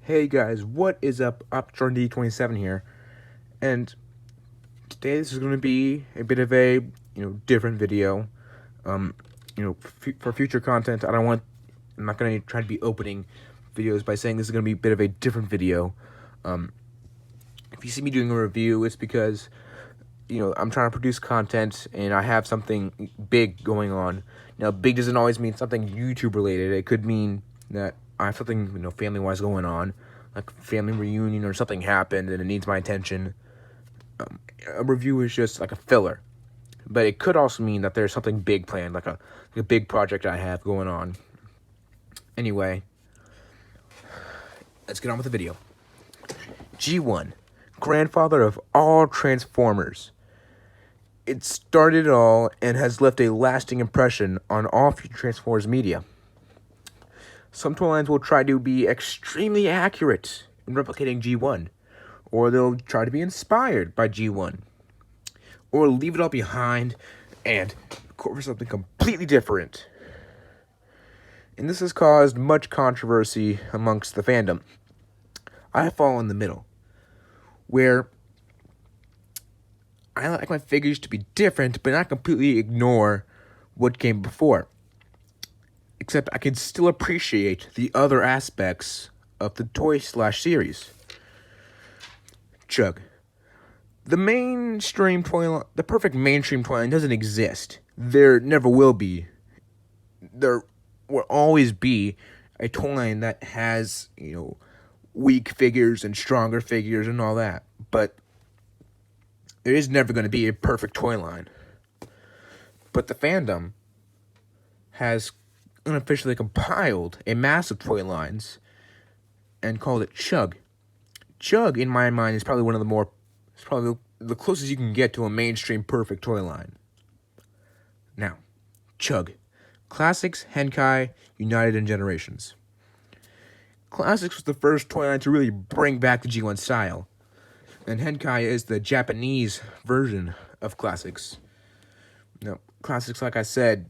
Hey guys, what is up? UpJordanD27 here, and today this is going to be a bit of a different video. Um, for future content, I'm not going to try to be opening videos by saying this is going to be a bit of a different video. If you see me doing a review, it's because I'm trying to produce content and I have something big going on. Now, big doesn't always mean something YouTube related. It could mean that I have something family wise going on, like family reunion or something happened and it needs my attention. A review is just like a filler, but it could also mean that there's something big planned, like a big project I have going on. Anyway, let's get on with the video. G1, grandfather of all Transformers. It started it all and has left a lasting impression on all future Transformers media. Some toy lines will try to be extremely accurate in replicating G1, or they'll try to be inspired by G1, or leave it all behind and go for something completely different. And this has caused much controversy amongst the fandom. I fall in the middle, where I like my figures to be different, but not completely ignore what came before. Except I can still appreciate the other aspects of the toy/series. Chug. The perfect mainstream toy line doesn't exist. There never will be. There will always be a toy line that has, weak figures and stronger figures and all that. But there is never going to be a perfect toy line. But the fandom has unofficially compiled a mass of toy lines and called it Chug. Chug, in my mind, is probably the closest you can get to a mainstream perfect toy line. Now, Chug. Classics, Henkai, United, and Generations. Classics was the first toy line to really bring back the G1 style, and Henkai is the Japanese version of Classics. Now, Classics, like I said,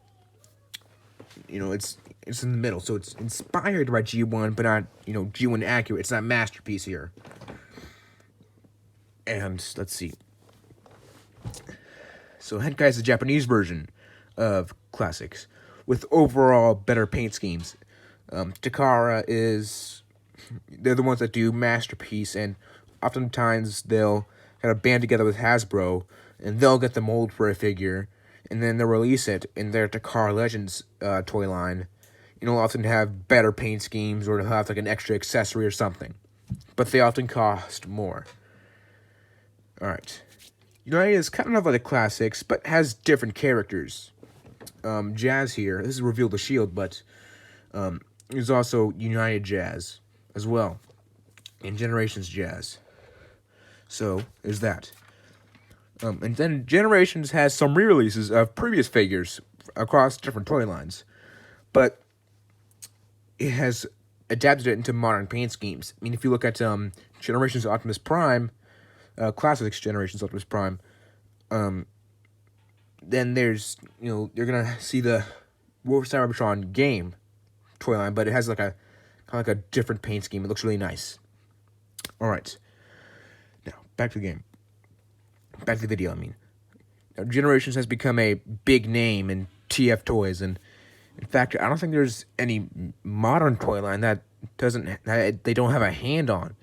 it's in the middle, so it's inspired by G1, but not, G1 accurate. It's not masterpiece here. And let's see. So Henkai is the Japanese version of Classics, with overall better paint schemes. Takara they're the ones that do masterpiece, and oftentimes they'll kind of band together with Hasbro, and they'll get the mold for a figure, and then they'll release it in their Takara Legends toy line. They'll often have better paint schemes, or they'll have like an extra accessory or something, but they often cost more. Alright. United is kind of like the Classics, but has different characters. Jazz here, this is Reveal the Shield, but there's also United Jazz as well, and Generations Jazz. So, there's that. And then Generations has some re-releases of previous figures across different toy lines, but it has adapted it into modern paint schemes. I mean, if you look at Generations Optimus Prime, Classics Generations Optimus Prime, then there's, you're gonna see the War of Cybertron game toy line, but it has like a different paint scheme. It looks really nice. Alright. Now, back to the game. Back to the video, I mean. Now, Generations has become a big name in TF toys, and in fact, I don't think there's any modern toy line that they don't have a hand on,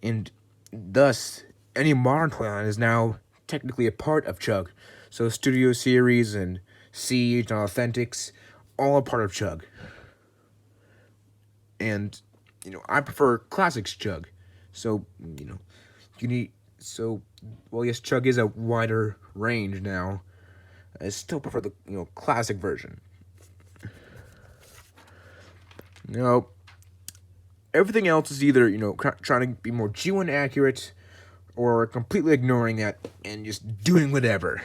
and thus any modern toy line is now technically a part of Chug. So Studio Series and Siege and Authentics, all a part of Chug. And I prefer Classics Chug. So yes, Chug is a wider range now. I still prefer the classic version. Everything else is either trying to be more G1 accurate, or completely ignoring that and just doing whatever.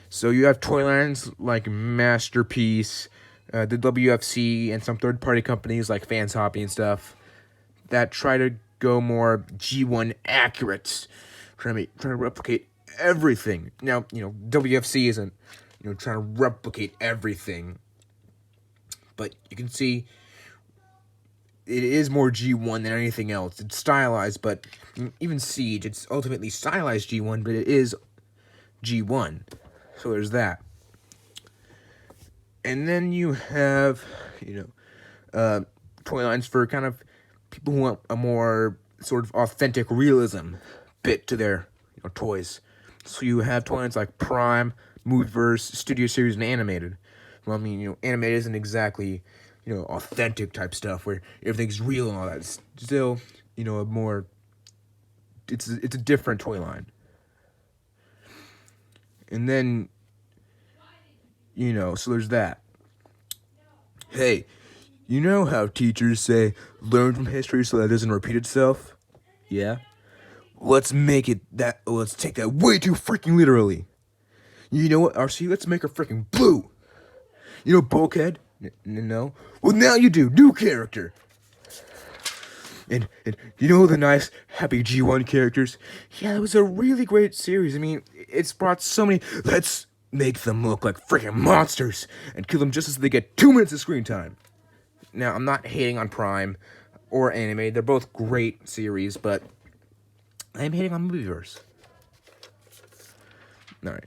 So you have toy lines like Masterpiece, the WFC, and some third-party companies like Fans Hobby and stuff that try to go more G1 accurate, trying to replicate everything. Now, WFC isn't, trying to replicate everything, but you can see it is more G1 than anything else. It's stylized, but even Siege, it's ultimately stylized G1, but it is G1. So there's that. And then you have, toy lines for kind of people who want a more sort of authentic realism bit to their toys. So you have toy lines like Prime, Movieverse, Studio Series, and Animated. Well, I mean, animated isn't exactly, authentic type stuff where everything's real and all that. It's still, a more, it's a different toy line. And then, so there's that. Hey, you know how teachers say, learn from history so that it doesn't repeat itself? Yeah? Let's take that way too freaking literally. You know what, RC? Let's make her freaking blue. You know Bulkhead? No? Well, now you do. New character. And you know the nice, happy G1 characters? Yeah, it was a really great series. I mean, it's brought so many... Let's make them look like freaking monsters and kill them just as they get 2 minutes of screen time. Now, I'm not hating on Prime or Anime. They're both great series, but I'm hating on Movieverse. Alright.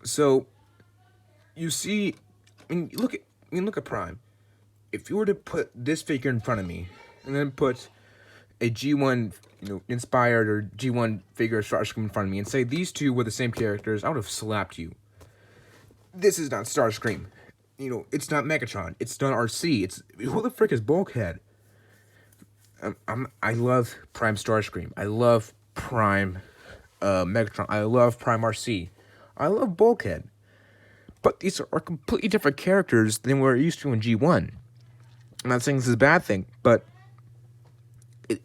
So, you see... look at Prime. If you were to put this figure in front of me, and then put a G1, inspired or G1 figure of Starscream in front of me, and say these two were the same characters, I would have slapped you. This is not Starscream. It's not Megatron. It's not RC. Who the frick is Bulkhead? I love Prime Starscream. I love Prime Megatron. I love Prime RC. I love Bulkhead. But these are completely different characters than we're used to in G1. I'm not saying this is a bad thing, but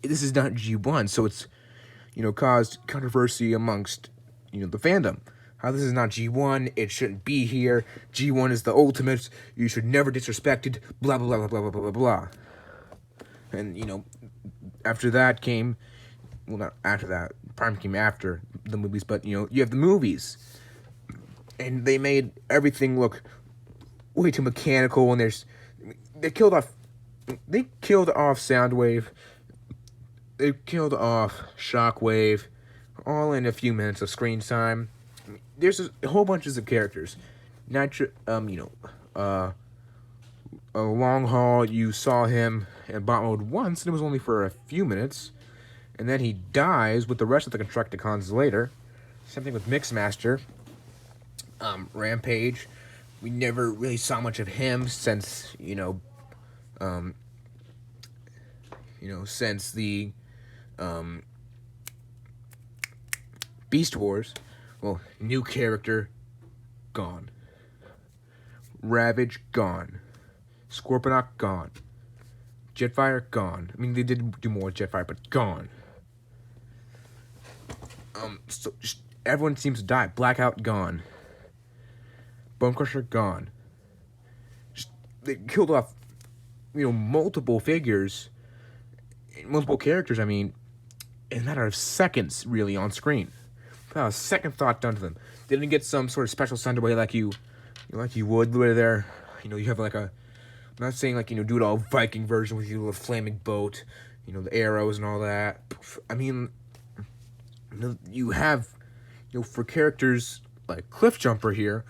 this is not G1, so it's, caused controversy amongst, the fandom. How this is not G1, it shouldn't be here, G1 is the ultimate, you should never disrespect it, blah, blah, blah, blah, blah, blah, blah, blah. And, after that came, well, not after that, Prime came after the movies, but, you have the movies. And they made everything look way too mechanical, and they killed off Soundwave, they killed off Shockwave, all in a few minutes of screen time. There's a whole bunch of characters. A long haul, you saw him in bot mode once, and it was only for a few minutes, and then he dies with the rest of the Constructicons later. Same thing with Mixmaster. Rampage, we never really saw much of him since, since the, Beast Wars. Well, new character, gone. Ravage, gone. Scorponok, gone. Jetfire, gone. I mean, they did do more with Jetfire, but gone. So just everyone seems to die. Blackout, gone. Bone Crusher, gone. They killed off, multiple figures, multiple characters, in a matter of seconds, really, on screen. Without a second thought done to them. They didn't get some sort of special sound away like you would, where they're, you have like a, I'm not saying do it all Viking version with your little flaming boat, the arrows and all that. You have, for characters like Cliffjumper here,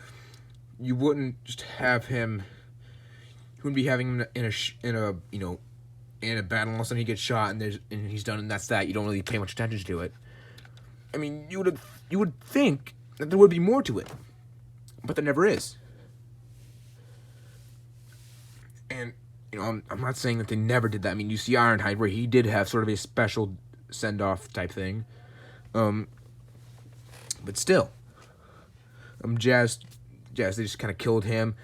you wouldn't just have him. You wouldn't be having him in a battle. All of a sudden he gets shot and he's done, and that's that. You don't really pay much attention to it. You would think that there would be more to it, but there never is. And I'm not saying that they never did that. You see Ironhide, where he did have sort of a special send-off type thing, but still, Jazz, they just kind of killed him.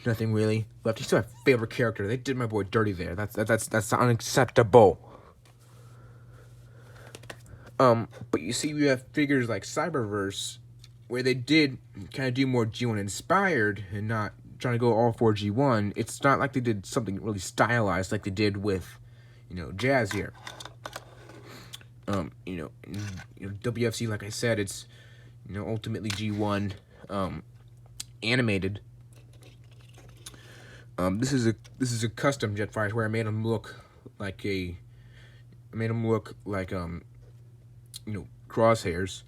Nothing really left. He's still my favorite character. They did my boy dirty there. That's unacceptable. But you see, we have figures like Cyberverse, where they did kind of do more G1 inspired and not trying to go all for G1. It's not like they did something really stylized like they did with, Jazz here. WFC, like I said, it's, ultimately G1, animated. This is a custom Jetfire where I made him look like crosshairs,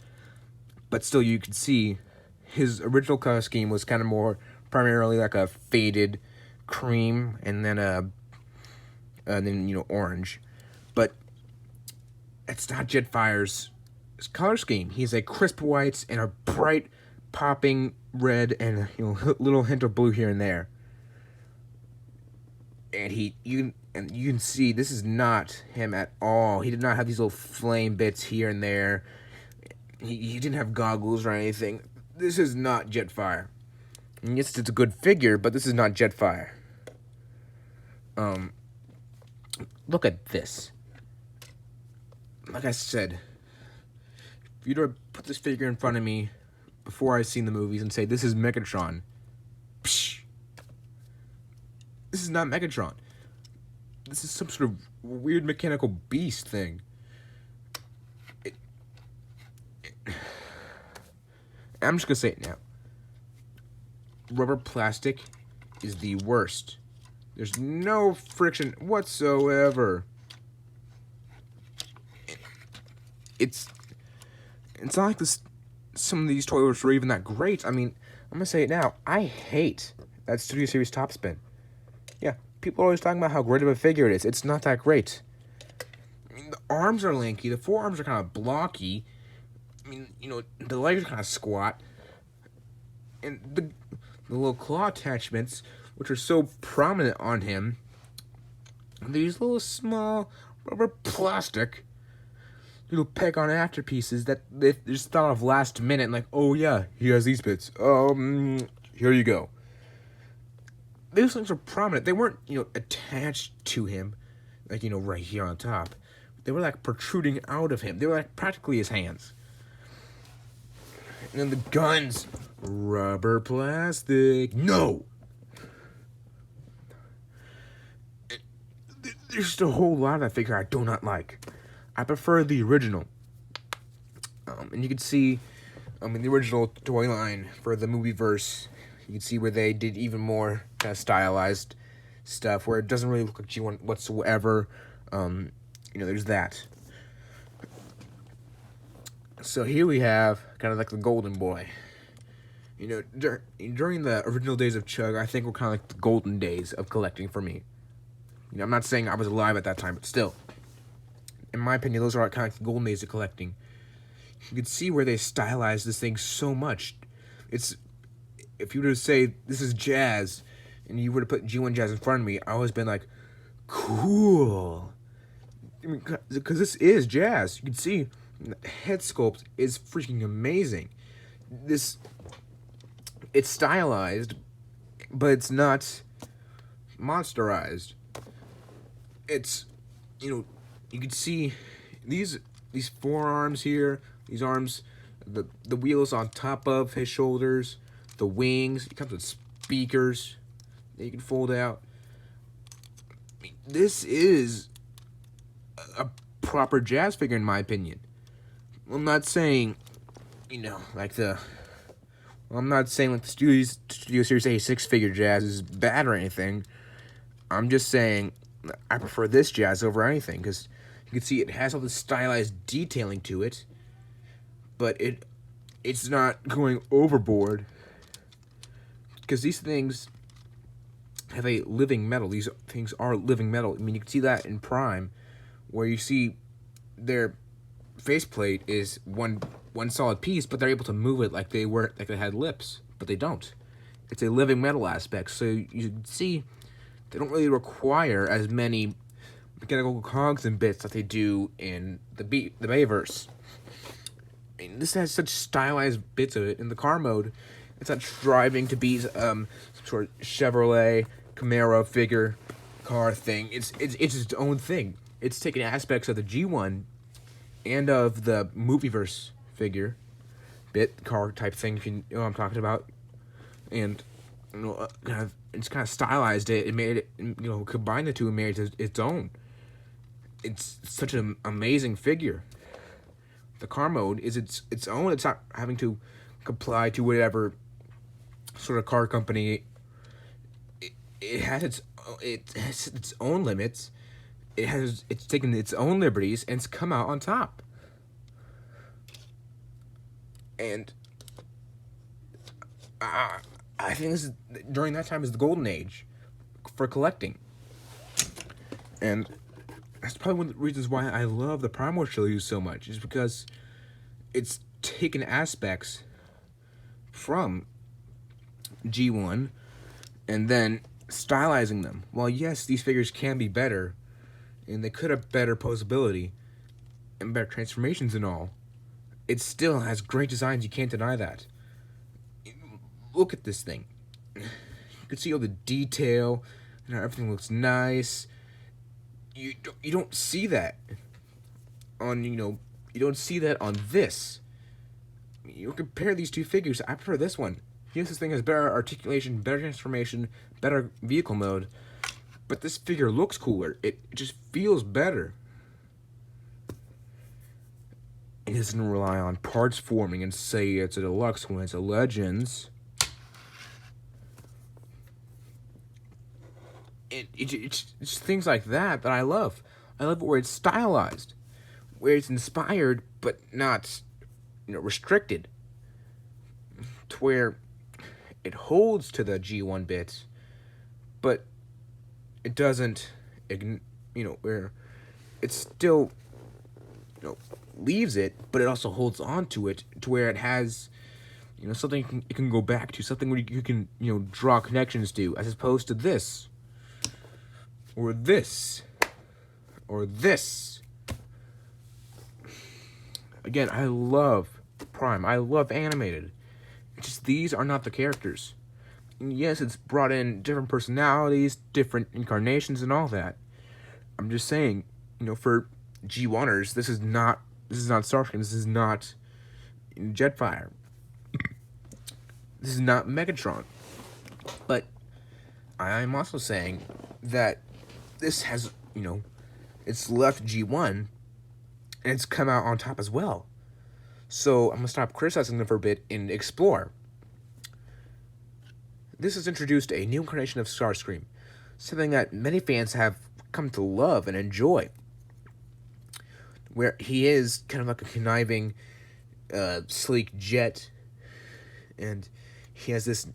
but still you could see his original color scheme was kind of more primarily like a faded cream and then orange, but it's not Jetfire's color scheme. He's a crisp white and a bright popping red and a little hint of blue here and there. And you can see this is not him at all. He did not have these little flame bits here and there. He didn't have goggles or anything. This is not Jetfire. And yes, it's a good figure, but this is not Jetfire. Look at this. Like I said, if you were to put this figure in front of me before I've seen the movies and say, this is Megatron, psh, this is not Megatron. This is some sort of weird mechanical beast thing. I'm just going to say it now. Rubber plastic is the worst. There's no friction whatsoever. It's not like this. Some of these toilets are even that great. I mean, I'm gonna say it now. I hate that Studio Series Topspin. Yeah, people are always talking about how great of a figure it is. It's not that great. I mean, the arms are lanky. The forearms are kind of blocky. I mean, the legs are kind of squat. And the little claw attachments, which are so prominent on him, these little small rubber plastic little peg on afterpieces that they just thought of last minute, and like, oh yeah, he has these bits. Here you go. Those things are prominent. They weren't, attached to him, like, right here on top. They were like protruding out of him. They were like practically his hands. And then the guns, rubber plastic. No! There's just a whole lot of that figure I do not like. I prefer the original. And you can see, in the original toy line for the movie verse, you can see where they did even more kind of stylized stuff, where it doesn't really look like G1 whatsoever. There's that. So here we have kind of like the golden boy. During the original days of Chug, I think were kind of like the golden days of collecting for me. I'm not saying I was alive at that time, but still. In my opinion, those are kind of like the golden days of collecting. You can see where they stylized this thing so much. If you were to say, this is Jazz, and you were to put G1 Jazz in front of me, I always been like, cool. Because this is Jazz. You can see the head sculpt is freaking amazing. It's stylized, but it's not monsterized. It's, you can see these forearms here, these arms, the wheels on top of his shoulders, the wings. It comes with speakers that you can fold out. This is a proper Jazz figure in my opinion. I'm not saying, I'm not saying like the Studio Series A6 figure Jazz is bad or anything. I'm just saying I prefer this Jazz over anything, because you can see it has all this stylized detailing to it, but it's not going overboard, because these things have a living metal. These things are living metal. I mean, you can see that in Prime, where you see their faceplate is one solid piece, but they're able to move it like they had lips, but they don't. It's a living metal aspect, so you can see they don't really require as many mechanical cogs and bits that they do in the Bayverse. I mean, this has such stylized bits of it. In the car mode, it's not striving to be some sort of Chevrolet Camaro figure car thing. It's its own thing. It's taking aspects of the G1 and of the Movieverse figure bit car type thing, if you know what I'm talking about, and it's kind of stylized it. It made it, combined the two and made it its own. It's such an amazing figure. The car mode is its own. It's not having to comply to whatever sort of car company. It has its own limits. it's taken its own liberties and it's come out on top. And I think this is during that time is the golden age for collecting. And that's probably one of the reasons why I love the Prime Wars trilogy so much, is because it's taken aspects from G1 and then stylizing them. While yes, these figures can be better, and they could have better posability and better transformations and all, it still has great designs. You can't deny that. Look at this thing. You can see all the detail and how everything looks nice. You don't see that on, you don't see that on this. You compare these two figures, I prefer this one. Yes, this thing has better articulation, better transformation, better vehicle mode, but this figure looks cooler. It just feels better. It doesn't rely on parts forming and say it's a deluxe when it's a Legends. It's things like that I love. I love it where it's stylized, where it's inspired but not, restricted, to where it holds to the G1 bits, but it doesn't, where it still, leaves it, but it also holds on to it to where it has, something it can go back to, something where you can, draw connections to, as opposed to this, or this, or this. Again, I love Prime. I love animated. It's just these are not the characters. And yes, it's brought in different personalities, different incarnations, and all that. I'm just saying, for G1ers, this is not Starscream. This is not Jetfire. This is not Megatron. But I'm also saying that this has, it's left G1 and it's come out on top as well. So I'm going to stop criticizing them for a bit and explore. This has introduced a new incarnation of Starscream, something that many fans have come to love and enjoy, where he is kind of like a conniving, sleek jet, and he's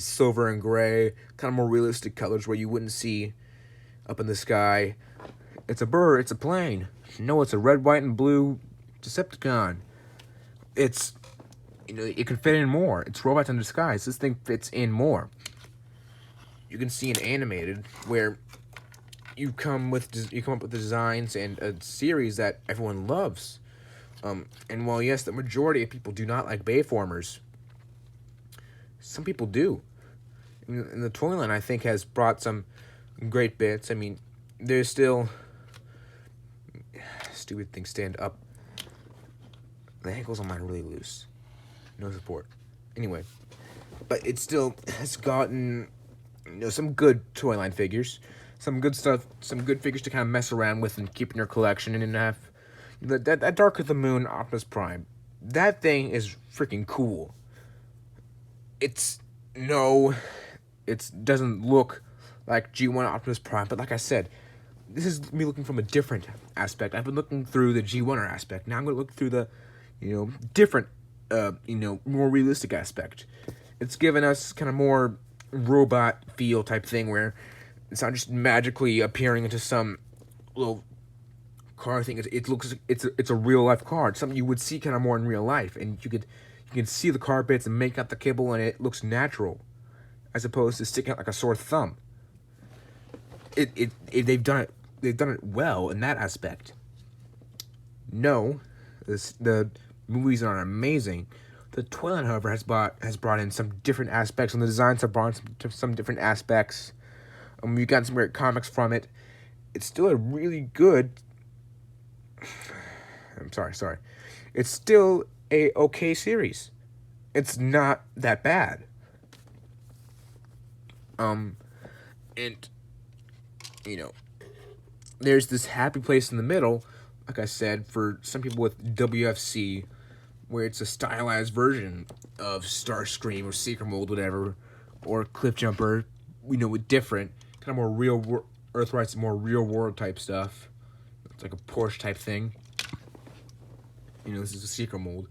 silver and gray, kind of more realistic colors where you wouldn't see up in the sky. It's a bird, it's a plane. No, it's a red, white, and blue Decepticon. It's, it can fit in more. It's robots in disguise. This thing fits in more. You can see an animated where you come up with the designs and a series that everyone loves. And while yes, the majority of people do not like Bayformers, some people do. And the toy line, I think, has brought some great bits. I mean, there's still stupid things stand up. The ankles on mine are really loose. No support. Anyway, but it still has gotten, some good toy line figures, some good stuff, some good figures to kind of mess around with and keep in your collection, and have that Dark of the Moon Optimus Prime. That thing is freaking cool. It doesn't look like G1 Optimus Prime, but like I said, this is me looking from a different aspect. I've been looking through the G1er aspect. Now I'm going to look through the, different, more realistic aspect. It's given us kind of more robot feel type thing where it's not just magically appearing into some little car thing. It's a real life car. It's something you would see kind of more in real life, and you can see the car bits and make out the kibble, and it looks natural, as opposed to sticking out like a sore thumb. They've done it well in that aspect. No, the movies are amazing. The Toyline, however, has brought in some different aspects, and the designs have brought in some different aspects. We've gotten some great comics from it. It's still a really good. I'm sorry. It's still a okay series. It's not that bad. And there's this happy place in the middle, like I said, for some people with WFC, where it's a stylized version of Starscream or Secret Mold, whatever, or Cliff Jumper, with different, kind of more Earthright's more real world type stuff. It's like a Porsche type thing. This is a secret mold.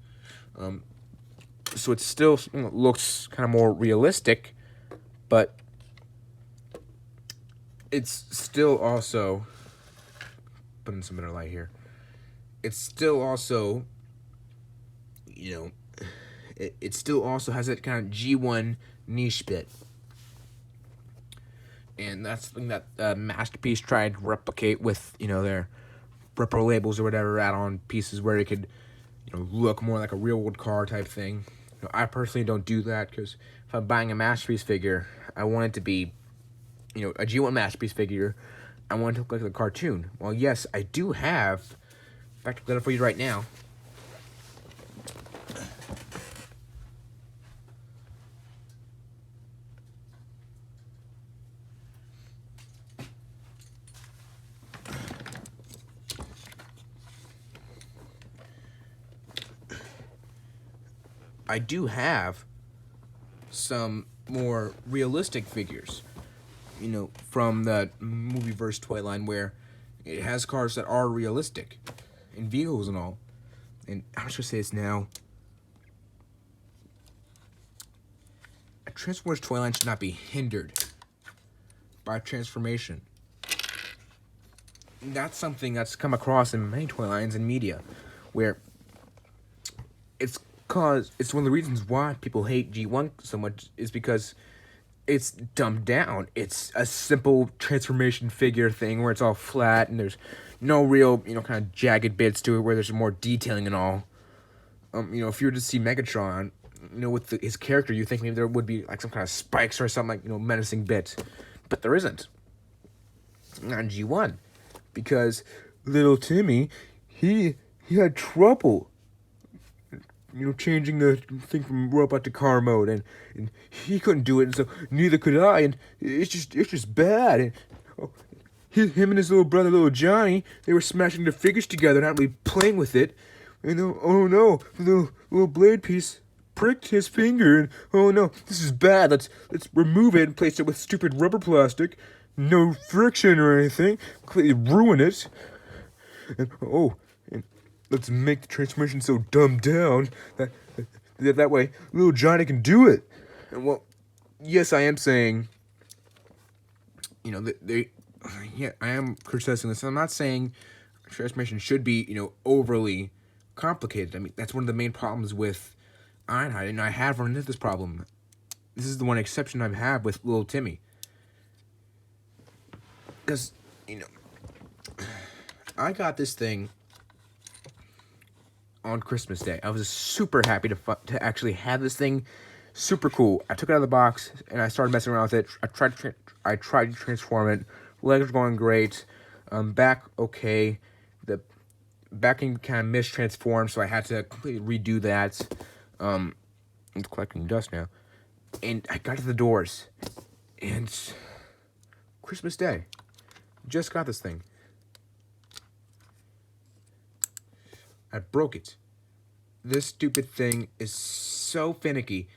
So it still looks kind of more realistic, but it's still also, putting some better light here, it's still also, it still also has that kind of G1 niche bit. And that's something that Masterpiece tried to replicate with, their repro labels or whatever, add-on pieces where it could, look more like a real-world car type thing. I personally don't do that because if I'm buying a Masterpiece figure, I want it to be, a G1 Masterpiece figure. I want it to look like the cartoon. Well, yes, I do have. In fact, I've got it for you right now. I do have some more realistic figures, from the Movieverse toy line where it has cars that are realistic, and vehicles and all. And I'm just gonna say this now. A Transformers toy line should not be hindered by transformation. That's something that's come across in many toy lines and media, where it's one of the reasons why people hate G1 so much is because it's dumbed down. It's a simple transformation figure thing where it's all flat and there's no real, kind of jagged bits to it where there's more detailing and all. If you were to see Megatron, with his character, you think maybe there would be like some kind of spikes or something like, menacing bits. But there isn't. Not in G1. Because little Timmy, he had trouble changing the thing from robot to car mode, and he couldn't do it, and so neither could I, and it's just bad. And him and his little brother, little Johnny, they were smashing the figures together, not really playing with it, and oh no, the little blade piece pricked his finger, and oh no, this is bad. Let's remove it and place it with stupid rubber plastic, no friction or anything, completely ruin it, and let's make the transformation so dumbed down that way little Johnny can do it. And well, yes, I am saying, I am criticizing this. I'm not saying transformation should be, overly complicated. I mean, that's one of the main problems with Ironhide, and I have run into this problem. This is the one exception I have with little Timmy. Because, I got this thing on Christmas Day. I was super happy to actually have this thing. Super cool. I took it out of the box and I started messing around with it. I tried to transform it. Legs were going great. Back okay. The backing kind of mistransformed, so I had to completely redo that. It's collecting dust now. And I got to the doors, and Christmas Day. Just got this thing. I broke it. This stupid thing is so finicky.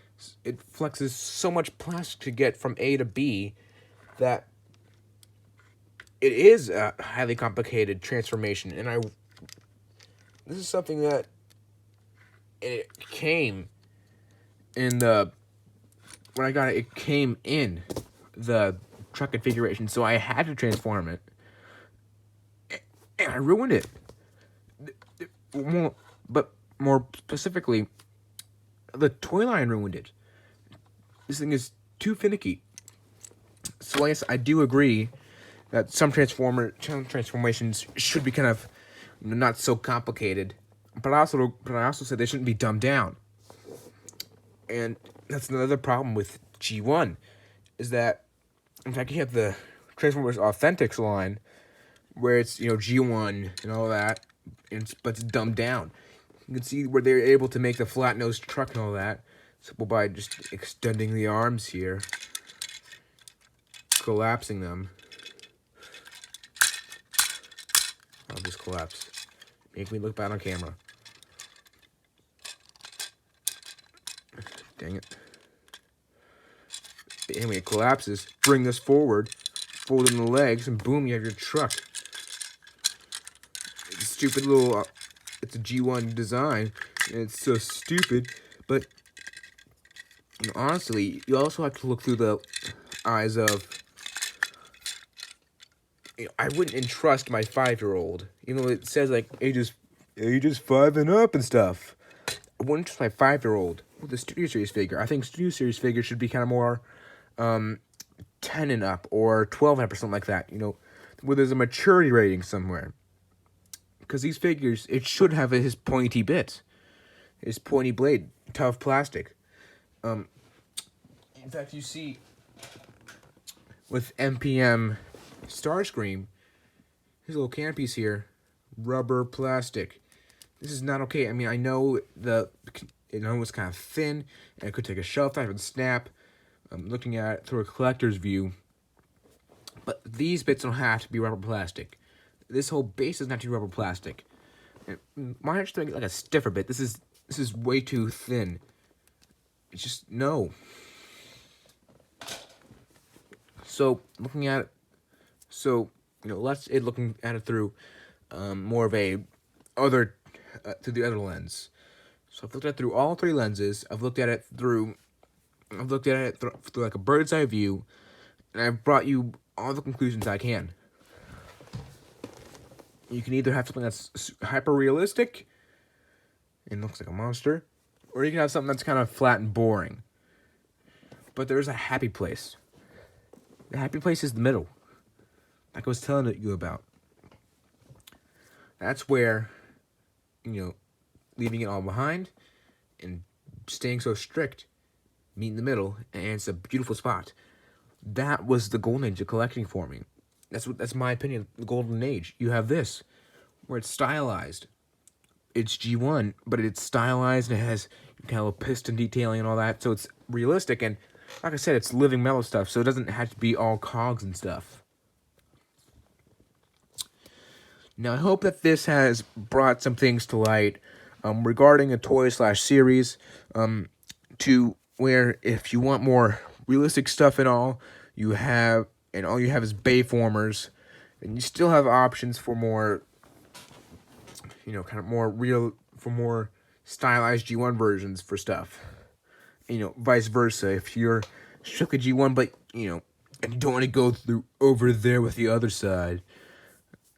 It flexes so much plastic to get from A to B that it is a highly complicated transformation. And this is something that it came in when I got it, it came in the truck configuration. So I had to transform it. And I ruined it. But more specifically, the toy line ruined it. This thing is too finicky. So I guess I do agree that some transformations should be kind of not so complicated. But I also said they shouldn't be dumbed down. And that's another problem with G1, is that, in fact, you have the Transformers Authentics line, where it's, G1 and all that, but it's dumbed down. You can see where they're able to make the flat-nosed truck and all that, simple by just extending the arms here, collapsing them. I'll just collapse. Make me look bad on camera. Dang it. Anyway, it collapses. Bring this forward. fold in the legs, and boom, you have your truck. It's a stupid little, it's a G1 design, and it's so stupid, but honestly, you also have to look through the eyes of, I wouldn't entrust my 5-year-old, even though it says like ages 5 and up and stuff. I wouldn't trust my 5-year-old with a Studio Series figure. I think Studio Series figures should be kind of more 10 and up or 12 and up or something like that, where there's a maturity rating somewhere. Because these figures, it should have his pointy bit, his pointy blade, tough plastic. In fact, you see with MPM Starscream, his little canopies here, rubber plastic. This is not okay. I mean, I know it's kind of thin, and it could take a shelf life and snap. I'm looking at it through a collector's view, but these bits don't have to be rubber plastic. This whole base doesn't have to be rubber plastic. And why not just make it like a stiffer bit? This is way too thin. It's just no. So looking at it, looking at it through more of a other through the other lens. So I've looked at it through all 3 lenses. I've looked at it through like a bird's eye view, and I've brought you all the conclusions I can. You can either have something that's hyper realistic and looks like a monster, or you can have something that's kind of flat and boring. But there's a happy place. The happy place is the middle, like I was telling you about. That's where, leaving it all behind and staying so strict, meet in the middle, and it's a beautiful spot. That was the golden age of collecting for me. That's my opinion. The golden age. You have this, where it's stylized. It's G1, but it's stylized and it has kind of a piston detailing and all that, so it's realistic. And like I said, it's living metal stuff, so it doesn't have to be all cogs and stuff. Now, I hope that this has brought some things to light regarding a toy/series to where if you want more realistic stuff and all you have is Bayformers, and you still have options for more, kind of more real, for more stylized G1 versions for stuff. Vice versa. If you're strictly G1, but, and you don't want to go through over there with the other side,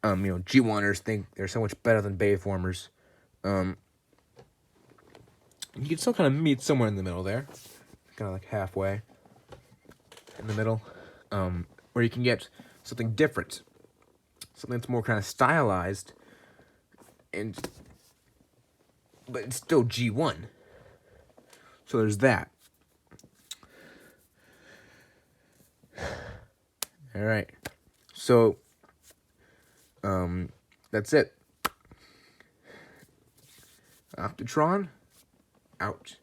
G1ers think they're so much better than Bayformers. You can still kind of meet somewhere in the middle there. Kind of like halfway in the middle. Where you can get something different. Something that's more kind of stylized. But it's still G1. So there's that. Alright. So, that's it. Optitron, out.